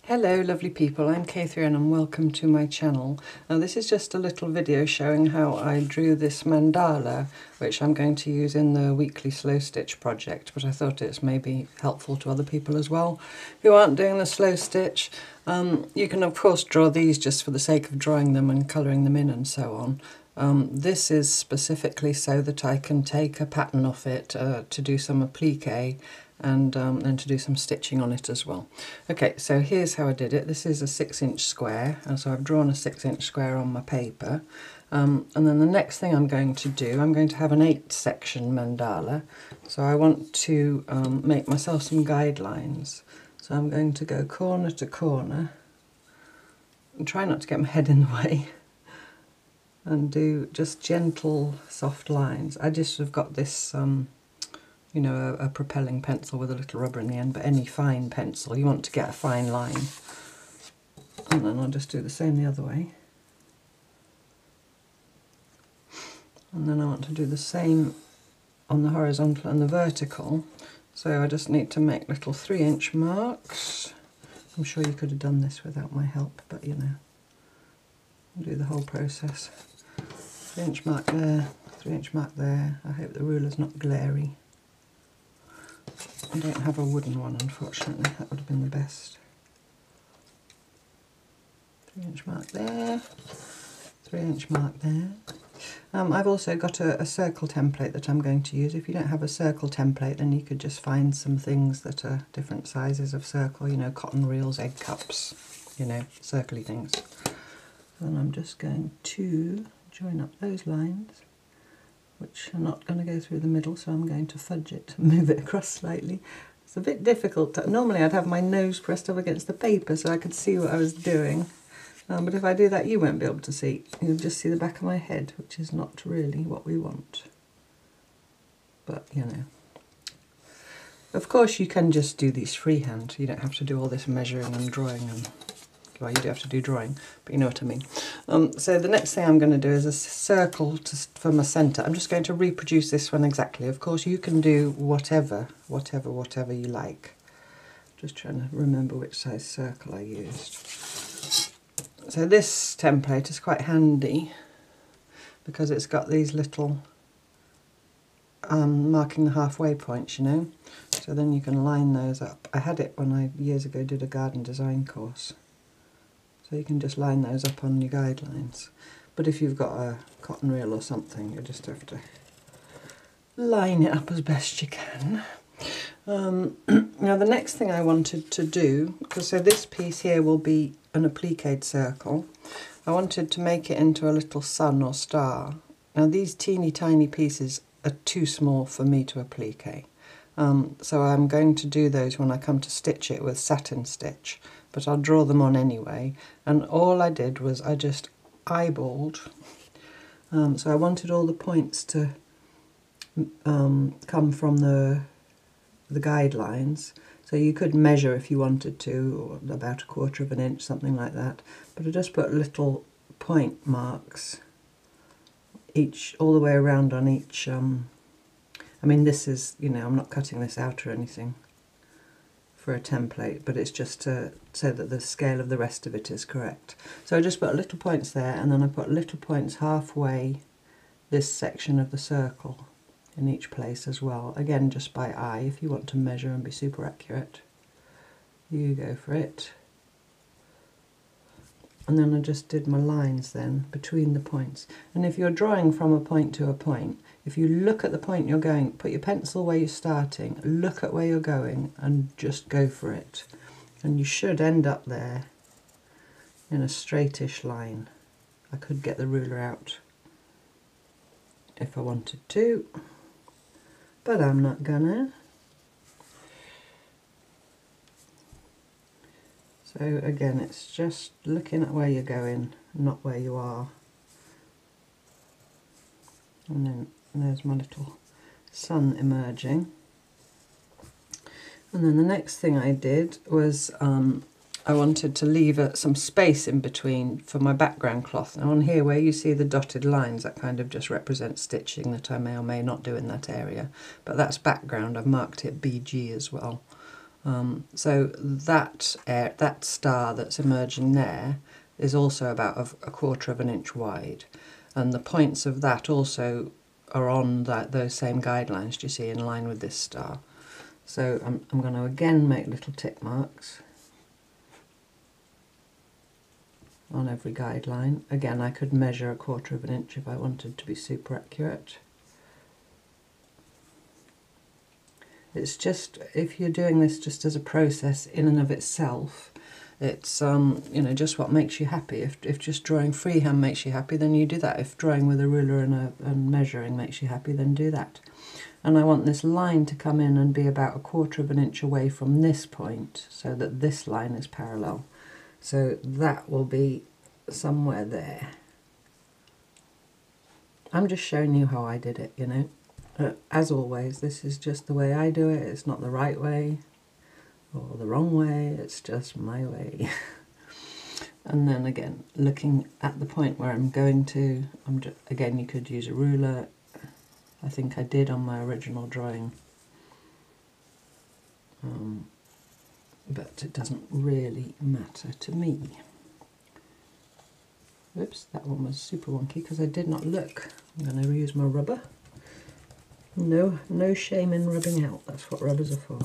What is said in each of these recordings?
Hello lovely people, I'm Catherine and welcome to my channel. Now this is just a little video showing how I drew this mandala, which I'm going to use in the weekly slow stitch project, but I thought it's maybe helpful to other people as well who aren't doing the slow stitch. You can of course draw these just for the sake of drawing them and colouring them in and so on. This is specifically so that I can take a pattern off it to do some appliqué and then to do some stitching on it as well. Okay, so here's how I did it. This is a 6-inch square, and so I've drawn a 6-inch square on my paper. And then the next thing I'm going to do, I'm going to have an 8-section mandala. So I want to make myself some guidelines. So I'm going to go corner to corner and try not to get my head in the way and do just gentle, soft lines. I just have got this you know, a propelling pencil with a little rubber in the end, but any fine pencil, you want to get a fine line. And then I'll just do the same the other way. And then I want to do the same on the horizontal and the vertical. So I just need to make little 3-inch marks. I'm sure you could have done this without my help, but you know, I'll do the whole process. 3-inch mark there, 3-inch mark there. I hope the ruler's not glary. I don't have a wooden one, unfortunately. That would have been the best. 3-inch mark there, 3-inch mark there. I've also got a circle template that I'm going to use. If you don't have a circle template, then you could just find some things that are different sizes of circle, you know, cotton reels, egg cups, you know, circly things. And I'm just going to join up those lines, which are not going to go through the middle, so I'm going to fudge it, move it across slightly. It's a bit difficult. Normally I'd have my nose pressed up against the paper so I could see what I was doing, but if I do that you won't be able to see. You'll just see the back of my head, which is not really what we want. But, you know. Of course you can just do these freehand. You don't have to do all this measuring and drawing and... well, you do have to do drawing, but you know what I mean. So the next thing I'm going to do is a circle for my centre. I'm just going to reproduce this one exactly. Of course, you can do whatever you like. Just trying to remember which size circle I used. So this template is quite handy because it's got these little marking the halfway points, you know. So then you can line those up. I had it when I years ago did a garden design course. So you can just line those up on your guidelines. But if you've got a cotton reel or something, you just have to line it up as best you can. Now the next thing I wanted to do, because so this piece here will be an appliqué circle, I wanted to make it into a little sun or star. Now these teeny tiny pieces are too small for me to appliqué. So I'm going to do those when I come to stitch it with satin stitch, but I'll draw them on anyway. And all I did was I just eyeballed, so I wanted all the points to come from the guidelines. So you could measure if you wanted to, or about 1/4 of an inch, something like that. But I just put little point marks all the way around on each. I mean, this is, you know, I'm not cutting this out or anything for a template, but it's just to so that the scale of the rest of it is correct. So I just put little points there, and then I put little points halfway this section of the circle in each place as well. Again, just by eye. If you want to measure and be super accurate, you go for it. And then I just did my lines then between the points. And if you're drawing from a point to a point, if you look at the point you're going, put your pencil where you're starting, look at where you're going and just go for it. And you should end up there in a straightish line. I could get the ruler out if I wanted to, but I'm not gonna. So again, it's just looking at where you're going, not where you are. And then there's my little sun emerging. And then the next thing I did was I wanted to leave some space in between for my background cloth. Now on here where you see the dotted lines, that kind of just represents stitching that I may or may not do in that area. But that's background, I've marked it BG as well. So that star that's emerging there is also about a 1/4 of an inch wide, and the points of that also are on those same guidelines, do you see, in line with this star. So I'm going to again make little tick marks on every guideline. Again, I could measure a 1/4 of an inch if I wanted to be super accurate. It's just, if you're doing this just as a process in and of itself, it's you know, just what makes you happy. If just drawing freehand makes you happy, then you do that. If drawing with a ruler and measuring makes you happy, then do that. And I want this line to come in and be about a 1/4 of an inch away from this point, so that this line is parallel. So that will be somewhere there. I'm just showing you how I did it, you know. As always, this is just the way I do it. It's not the right way or the wrong way, it's just my way. And then again, looking at the point where I'm going to, again, you could use a ruler. I think I did on my original drawing, but it doesn't really matter to me. Oops, that one was super wonky because I did not look. I'm going to reuse my rubber. No shame in rubbing out, that's what rubbers are for.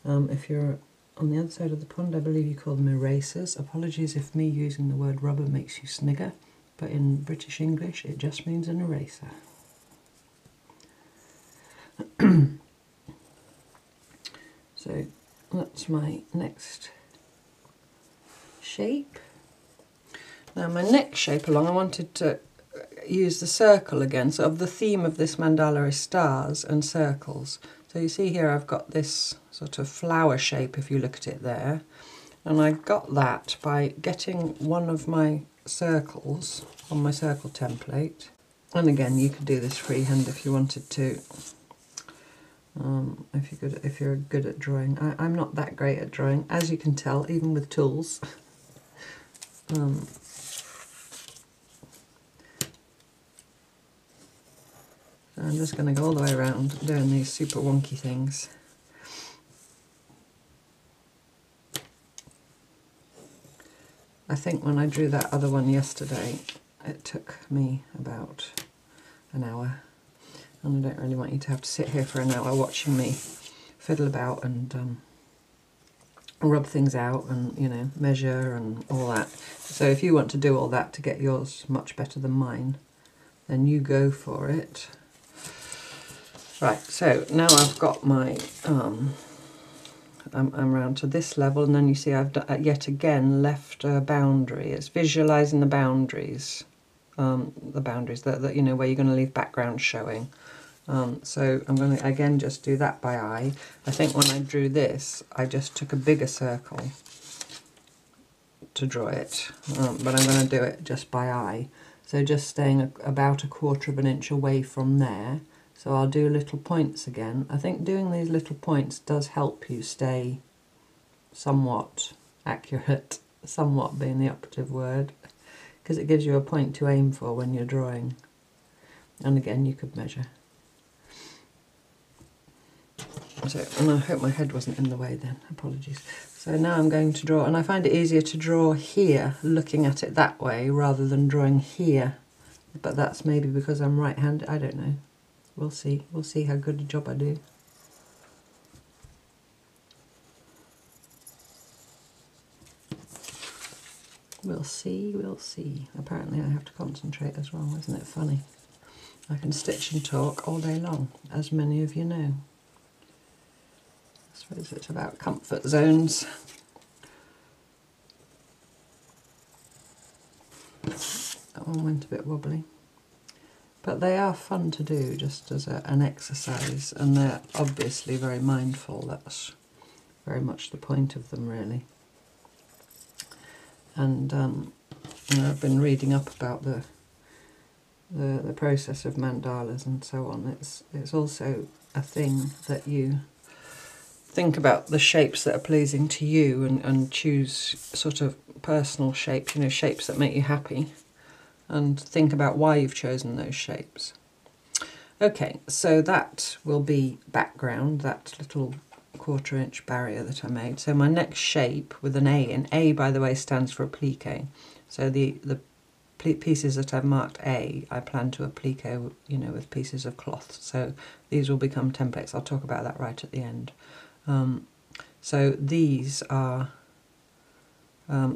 If you're on the other side of the pond, I believe you call them erasers. Apologies if me using the word rubber makes you snigger, but in British English it just means an eraser. So that's my next shape. Now my next shape along, I wanted to use the circle again. So the theme of this mandala is stars and circles. So you see here I've got this sort of flower shape if you look at it there. And I got that by getting one of my circles on my circle template. And again, you could do this freehand if you wanted to. If you're good at drawing. I'm not that great at drawing, as you can tell, even with tools. I'm just going to go all the way around doing these super wonky things. I think when I drew that other one yesterday, it took me about an hour. And I don't really want you to have to sit here for an hour watching me fiddle about and rub things out and, you know, measure and all that. So if you want to do all that to get yours much better than mine, then you go for it. Right, so now I've got my, I'm around to this level, and then you see I've yet again left a boundary. It's visualising the boundaries, that you know, where you're going to leave background showing. So I'm going to again just do that by eye. I think when I drew this, I just took a bigger circle to draw it, but I'm going to do it just by eye. So just staying about a 1/4 of an inch away from there. So I'll do little points again. I think doing these little points does help you stay somewhat accurate, somewhat being the operative word, because it gives you a point to aim for when you're drawing. And again, you could measure. So, and I hope my head wasn't in the way then, apologies. So now I'm going to draw, and I find it easier to draw here, looking at it that way, rather than drawing here. But that's maybe because I'm right-handed, I don't know. We'll see. We'll see how good a job I do. We'll see, we'll see. Apparently I have to concentrate as well, isn't it funny? I can stitch and talk all day long, as many of you know. I suppose it's about comfort zones. That one went a bit wobbly. But they are fun to do just as an exercise, and they're obviously very mindful. That's very much the point of them, really. And you know, I've been reading up about the process of mandalas and so on. It's also a thing that you think about the shapes that are pleasing to you and choose sort of personal shapes, you know, shapes that make you happy. And think about why you've chosen those shapes. Okay, so that will be background, that little 1/4" barrier that I made. So my next shape with an A in, A by the way stands for appliqué. So the pieces that I've marked A, I plan to appliqué, you know, with pieces of cloth. So these will become templates. I'll talk about that right at the end. So these are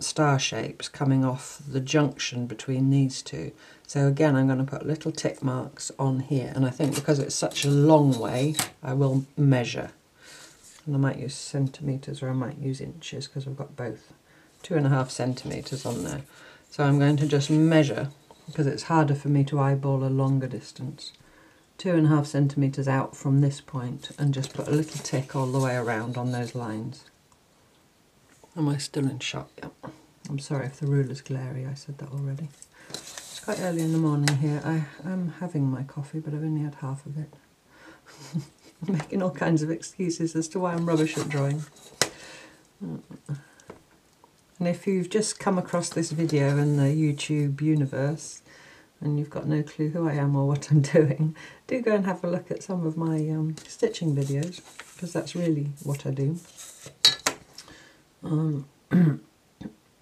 star shapes coming off the junction between these two. So again, I'm going to put little tick marks on here, and I think because it's such a long way, I will measure. And I might use centimetres or I might use inches because I've got both. 2.5 centimetres on there. So I'm going to just measure, because it's harder for me to eyeball a longer distance. 2.5 centimetres out from this point, and just put a little tick all the way around on those lines. Am I still in shot? Yep. I'm sorry if the ruler's glary, I said that already. It's quite early in the morning here. I am having my coffee, but I've only had half of it. I'm making all kinds of excuses as to why I'm rubbish at drawing. And if you've just come across this video in the YouTube universe and you've got no clue who I am or what I'm doing, do go and have a look at some of my stitching videos, because that's really what I do. And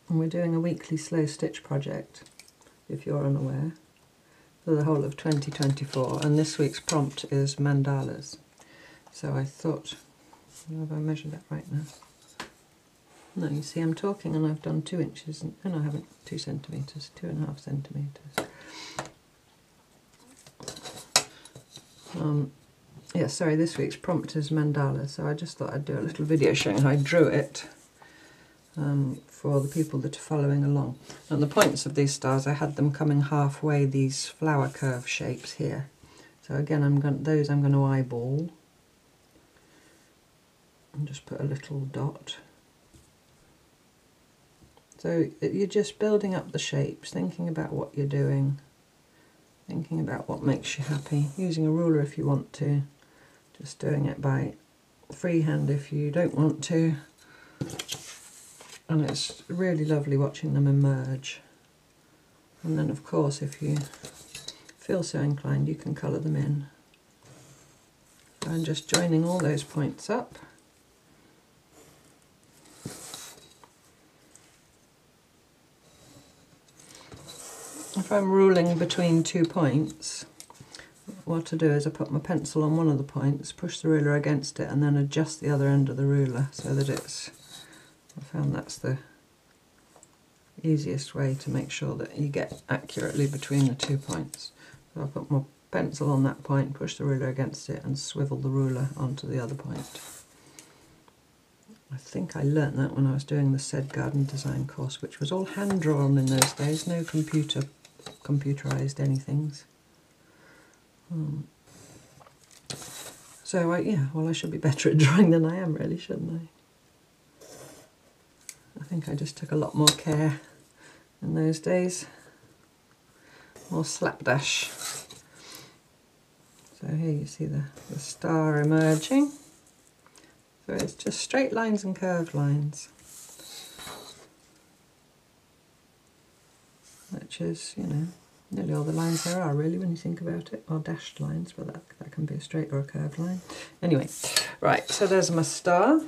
we're doing a weekly slow stitch project, if you're unaware, for the whole of 2024, and this week's prompt is mandalas. So I thought, have I measured that right now? No, you see I'm talking and I've done 2 inches, and no, I haven't, 2 centimetres, 2.5 centimetres. Yeah, sorry, this week's prompt is mandala, so I just thought I'd do a little video showing how I drew it for the people that are following along. And the points of these stars, I had them coming halfway, these flower curve shapes here. So again, I'm going to eyeball and just put a little dot. So you're just building up the shapes, thinking about what you're doing, thinking about what makes you happy, using a ruler if you want to, just doing it by freehand if you don't want to. And it's really lovely watching them emerge. And then of course, if you feel so inclined, you can colour them in. So I'm just joining all those points up. If I'm ruling between 2 points, what I do is I put my pencil on one of the points, push the ruler against it, and then adjust the other end of the ruler so that it's, I found that's the easiest way to make sure that you get accurately between the 2 points. So I put my pencil on that point, push the ruler against it, and swivel the ruler onto the other point. I think I learnt that when I was doing the said garden design course, which was all hand drawn in those days, no computerized anythings. So yeah, well, I should be better at drawing than I am, really, shouldn't I? I think I just took a lot more care in those days, more slapdash. So here you see the star emerging. So it's just straight lines and curved lines, which is, you know, nearly all the lines there are, really, when you think about it, or dashed lines, but that can be a straight or a curved line. Anyway, right, so there's my star.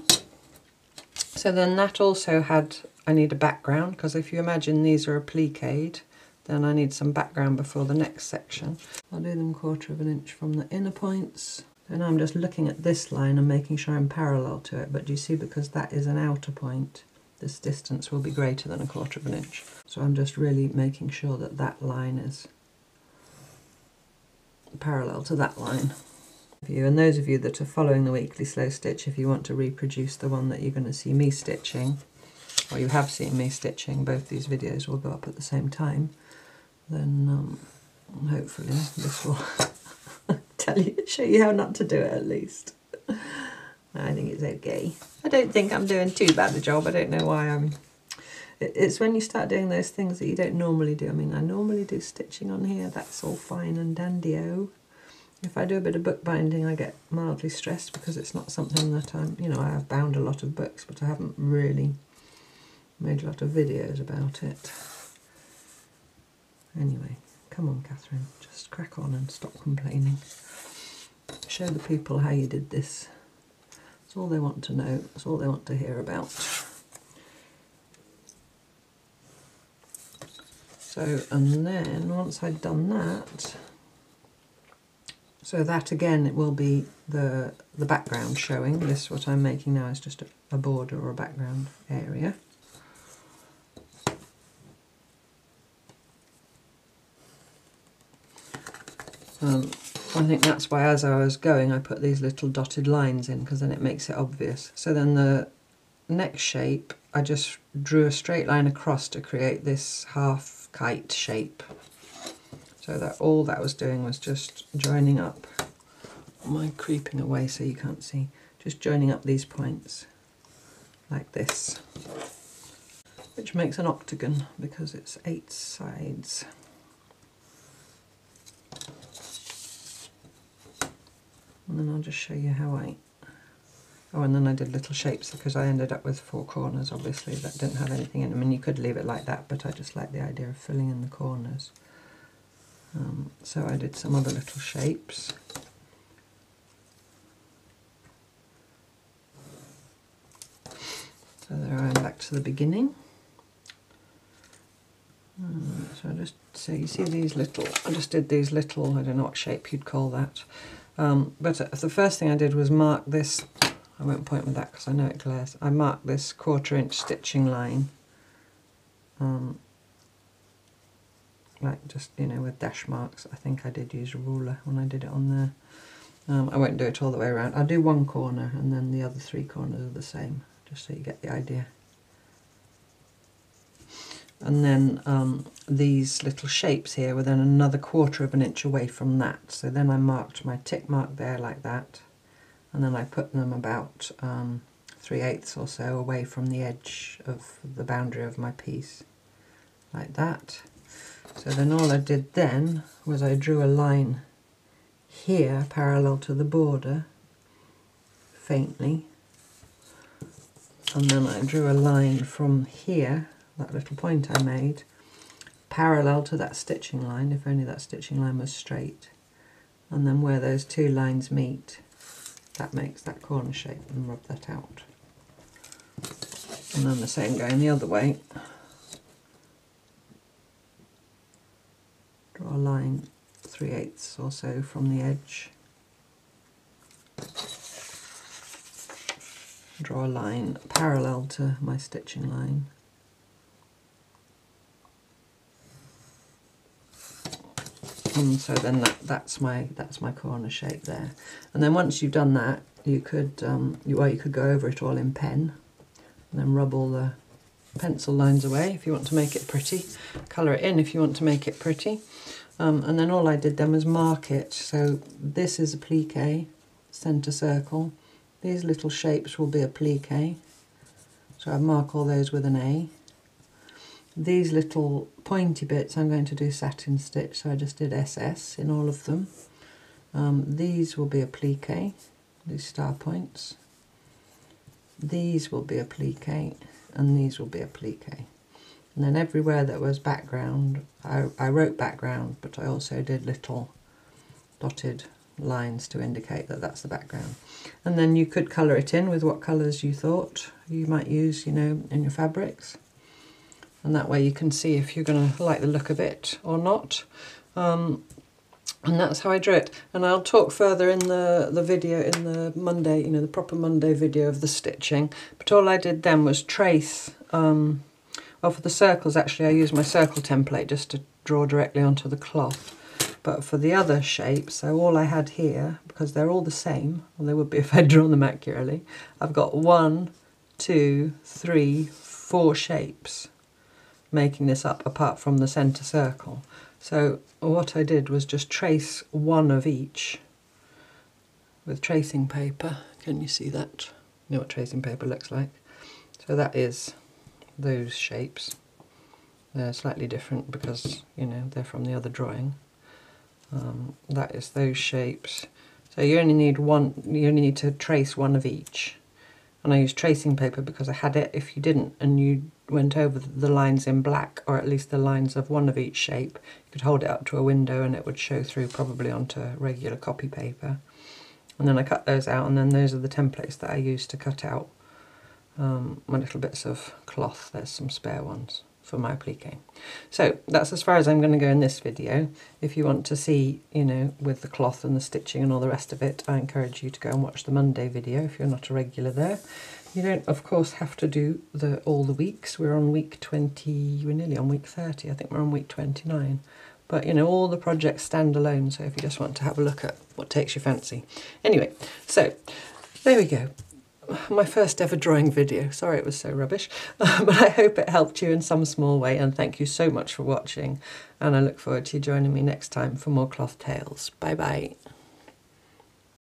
So then that also had, I need a background, because if you imagine these are appliqued, then I need some background before the next section. I'll do them 1/4 inch from the inner points. And I'm just looking at this line and making sure I'm parallel to it, but do you see, because that is an outer point, this distance will be greater than 1/4 inch. So I'm just really making sure that that line is parallel to that line. And those of you that are following the weekly slow stitch, if you want to reproduce the one that you're going to see me stitching, or you have seen me stitching, both these videos will go up at the same time, then hopefully this will show you how not to do it, at least. I think it's okay. I don't think I'm doing too bad a job. I don't know why I'm... It's when you start doing those things that you don't normally do. I mean, I normally do stitching on here. That's all fine and dandy-o. If I do a bit of bookbinding, I get mildly stressed because it's not something that I'm... You know, I have bound a lot of books, but I haven't really made a lot of videos about it. Anyway, come on, Catherine. Just crack on and stop complaining. Show the people how you did this. That's all they want to know, that's all they want to hear about. So, and then once I'd done that, so that again, it will be the background showing. This, what I'm making now, is just a border or a background area. I think that's why as I was going I put these little dotted lines in, because then it makes it obvious. So then the next shape, I just drew a straight line across to create this half kite shape. So that all that was doing was just joining up. Am I creeping away so you can't see? Just joining up these points like this, which makes an octagon because it's 8 sides. And then I'll just show you how oh, and then I did little shapes because I ended up with 4 corners, obviously, that didn't have anything in them. And you could leave it like that, but I just like the idea of filling in the corners. So I did some other little shapes. So there I am, back to the beginning. So you see these little, I just did these little, I don't know what shape you'd call that. But the first thing I did was mark this, I won't point with that because I know it glares, I marked this 1/4 inch stitching line, like just, you know, with dash marks. I think I did use a ruler when I did it on there. I won't do it all the way around. I'll do one corner and then the other 3 corners are the same, just so you get the idea. And then these little shapes here were then another 1/4 inch away from that. So then I marked my tick mark there like that, and then I put them about 3/8 or so away from the edge of the boundary of my piece, like that. So then all I did then was I drew a line here parallel to the border, faintly, and then I drew a line from here, that little point I made, parallel to that stitching line, if only that stitching line was straight, and then where those 2 lines meet, that makes that corner shape, and rub that out. And then the same going the other way. Draw a line 3/8 or so from the edge. Draw a line parallel to my stitching line. And so then that's my corner shape there. And then once you've done that, you could you could go over it all in pen, and then rub all the pencil lines away if you want to make it pretty. Colour it in if you want to make it pretty. And then all I did then was mark it. So this is appliqué, centre circle. These little shapes will be appliqué. So I mark all those with an A. These little pointy bits I'm going to do satin stitch, so I just did SS in all of them. These will be appliqué, these star points. These will be appliqué, and these will be appliqué. And then everywhere that was background, I wrote background, but I also did little dotted lines to indicate that that's the background. And then you could colour it in with what colours you thought you might use, you know, in your fabrics. And that way you can see if you're going to like the look of it or not. And that's how I drew it. And I'll talk further in the video, in the Monday, you know, the proper Monday video of the stitching. But all I did then was trace, well, for the circles actually I used my circle template just to draw directly onto the cloth. But for the other shapes, so all I had here, because they're all the same, well they would be if I'd drawn them accurately, I've got 1, 2, 3, 4 shapes making this up apart from the centre circle. So what I did was just trace one of each with tracing paper. Can you see that? You know what tracing paper looks like? So that is those shapes. They're slightly different because, you know, they're from the other drawing. That is those shapes. So you only need one, you only need to trace one of each. And I used tracing paper because I had it. If you didn't and you went over the lines in black, or at least the lines of one of each shape, you could hold it up to a window and it would show through probably onto regular copy paper. And then I cut those out, and then those are the templates that I use to cut out my little bits of cloth. There's some spare ones for my appliqué. So that's as far as I'm going to go in this video. If you want to see, you know, with the cloth and the stitching and all the rest of it, I encourage you to go and watch the Monday video if you're not a regular there. You don't, of course, have to do all the weeks. We're on week 20, we're nearly on week 30. I think we're on week 29. But, you know, all the projects stand alone, so if you just want to have a look at what takes your fancy. Anyway, so there we go. My first ever drawing video. Sorry it was so rubbish, but I hope it helped you in some small way, and thank you so much for watching, and I look forward to you joining me next time for more cloth tales. Bye bye.